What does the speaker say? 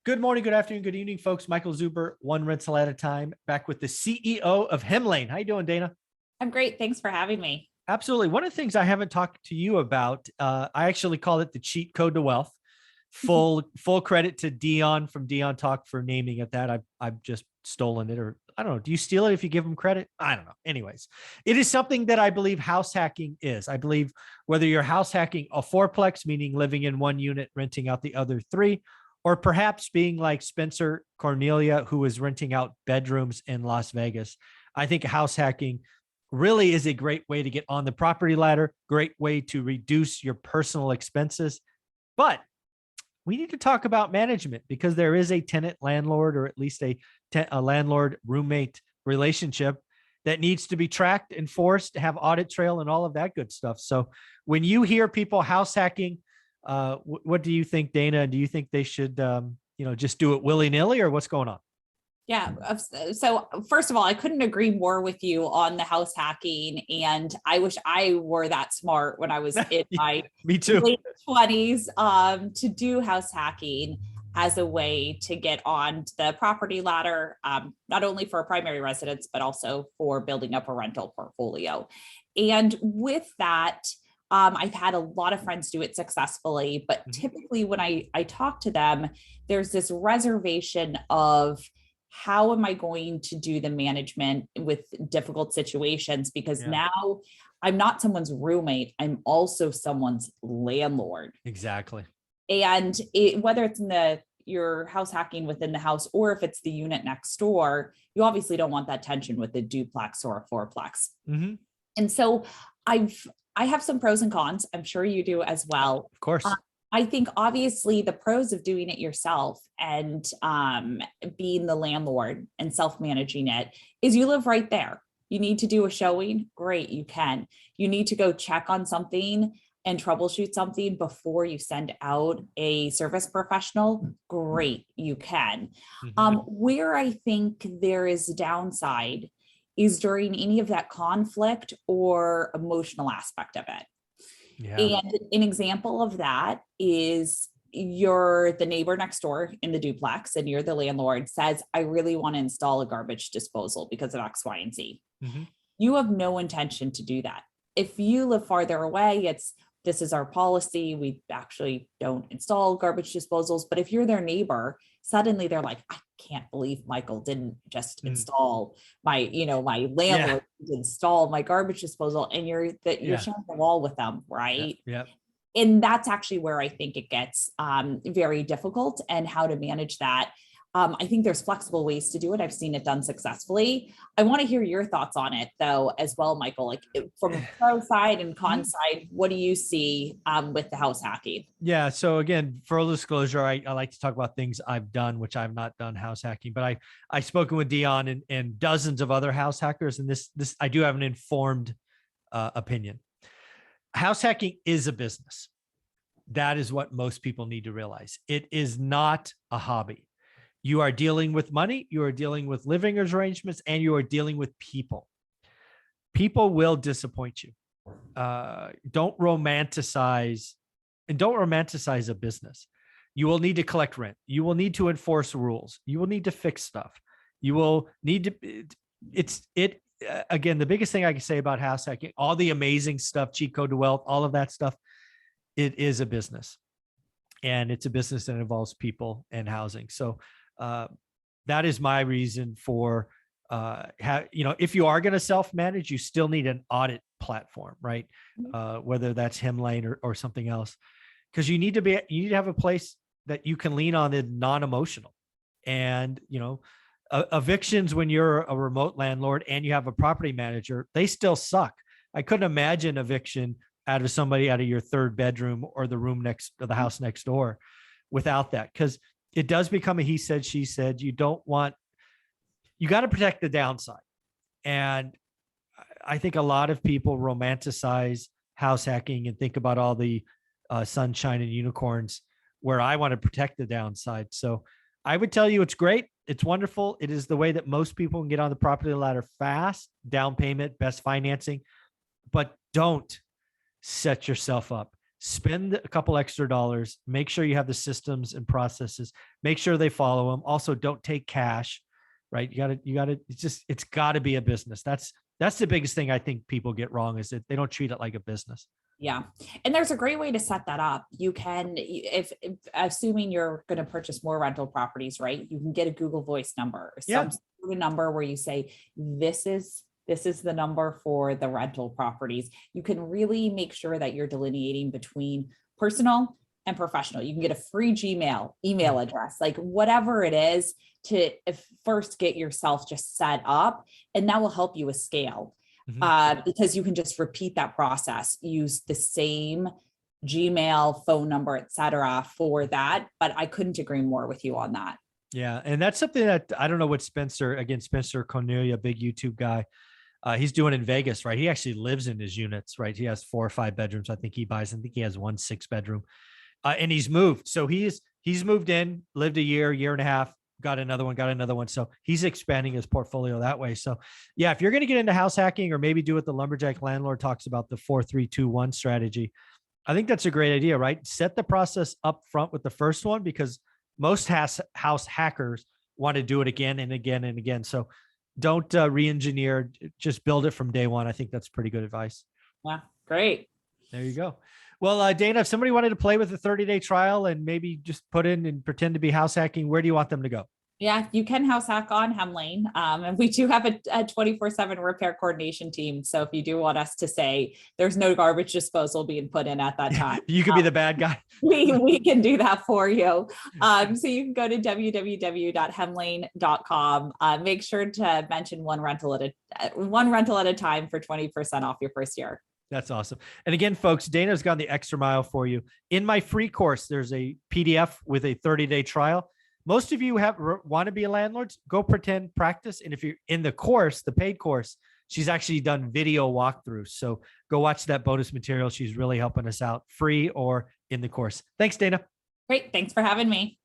Good morning, good afternoon, good evening, folks. Michael Zuber, one rental at a time, back with the CEO of Hemlane. How you doing, Dana? I'm great. Thanks for having me. Absolutely. One of the things I haven't talked to you about, I actually call it the cheat code to wealth. Full credit to Dion from Dion Talk for naming it that. I've just stolen it, or I don't know. Do you steal it if you give them credit? I don't know. Anyways, it is something that I believe house hacking is. I believe whether you're house hacking a fourplex, meaning living in one unit, renting out the other three, or perhaps being like Spencer Cornelia, who is renting out bedrooms in Las Vegas. I think house hacking really is a great way to get on the property ladder, great way to reduce your personal expenses. But we need to talk about management because there is a tenant landlord, or at least a landlord roommate relationship that needs to be tracked, enforced, have audit trail, and all of that good stuff. So when you hear people house hacking, what do you think, Dana? Do you think they should, just do it willy nilly, or what's going on? Yeah. So first of all, I couldn't agree more with you on the house hacking. And I wish I were that smart when I was in my Me too. late 20s to do house hacking as a way to get on the property ladder, not only for a primary residence, but also for building up a rental portfolio. And with that, I've had a lot of friends do it successfully, but typically when I talk to them, there's this reservation of how am I going to do the management with difficult situations? Because now I'm not someone's roommate, I'm also someone's landlord. Exactly. And whether it's in your house hacking within the house, or if it's the unit next door, you obviously don't want that tension with a duplex or a fourplex. And so I have some pros and cons. I'm sure you do as well. Of course. I think obviously the pros of doing it yourself and being the landlord and self-managing it is you live right there. You need to do a showing, great, you can. You need to go check on something and troubleshoot something before you send out a service professional, great, you can. Where I think there is a downside is during any of that conflict or emotional aspect of it. Yeah. And an example of that is you're the neighbor next door in the duplex and you're the landlord says, I really want to install a garbage disposal because of X, Y, and Z. You have no intention to do that. If you live farther away, this is our policy. We actually don't install garbage disposals. But if you're their neighbor, suddenly they're like, I can't believe Michael didn't just install my landlord install my garbage disposal, and you're sharing the wall with them, right? Yeah. And that's actually where I think it gets very difficult, and how to manage that. I think there's flexible ways to do it. I've seen it done successfully. I want to hear your thoughts on it though, as well, Michael, like from a pro side and con side, what do you see with the house hacking? Yeah. So again, full disclosure, I like to talk about things I've done, which I've not done house hacking, but I've spoken with Dion and dozens of other house hackers. And this, I do have an informed opinion. House hacking is a business. That is what most people need to realize. It is not a hobby. You are dealing with money, you are dealing with living arrangements, and you are dealing with people. People will disappoint you. Don't romanticize a business. You will need to collect rent. You will need to enforce rules. You will need to fix stuff. You will need to, again, the biggest thing I can say about house hacking, all the amazing stuff, cheat code to wealth, all of that stuff, it is a business. And it's a business that involves people and housing. So that is my reason for, if you are going to self-manage, you still need an audit platform, right? Whether that's Hemlane or something else, because you need to have a place that you can lean on and non-emotional. And, evictions, when you're a remote landlord and you have a property manager, they still suck. I couldn't imagine eviction out of somebody out of your third bedroom or the room next to the house next door without that. Cause it does become a he said, she said. You got to protect the downside. And I think a lot of people romanticize house hacking and think about all the sunshine and unicorns, where I want to protect the downside. So I would tell you it's great. It's wonderful. It is the way that most people can get on the property ladder fast, down payment, best financing, but don't set yourself up spend a couple extra dollars, make sure you have the systems and processes, make sure they follow them. Also, don't take cash, right? It's gotta be a business. That's the biggest thing I think people get wrong, is that they don't treat it like a business. Yeah. And there's a great way to set that up. You can, if assuming you're going to purchase more rental properties, right? You can get a Google Voice number or some sort of number where you say, this is the number for the rental properties. You can really make sure that you're delineating between personal and professional. You can get a free Gmail email address, like whatever it is, to first get yourself just set up, and that will help you with scale. Because you can just repeat that process, use the same Gmail, phone number, et cetera, for that. But I couldn't agree more with you on that. Yeah. And that's something that I don't know what Spencer Cornelia, big YouTube guy, he's doing in Vegas, right? He actually lives in his units, right? He has 4 or 5 bedrooms. I think he has one 6-bedroom, and he's moved. So he's moved in, lived a year and a half, got another one. So he's expanding his portfolio that way. So yeah, if you're going to get into house hacking, or maybe do what the lumberjack landlord talks about, the 4-3-2-1 strategy, I think that's a great idea, right? Set the process up front with the first one, because most house hackers want to do it again and again and again. So don't re-engineer, just build it from day one. I think that's pretty good advice. Yeah, great. There you go. Well, Dana, if somebody wanted to play with a 30-day trial and maybe just put in and pretend to be house hacking, where do you want them to go? Yeah, you can house hack on Hem Lane. And we do have a 24/7 repair coordination team. So if you do want us to say there's no garbage disposal being put in at that time, you could be the bad guy. we can do that for you. So you can go to www.hemlane.com. Make sure to mention one rental at a time for 20% off your first year. That's awesome. And again, folks, Dana's gone the extra mile for you. In my free course, there's a PDF with a 30-day trial. Most of you want to be landlords, go pretend, practice. And if you're in the course, the paid course, she's actually done video walkthroughs. So go watch that bonus material. She's really helping us out, free or in the course. Thanks, Dana. Great. Thanks for having me.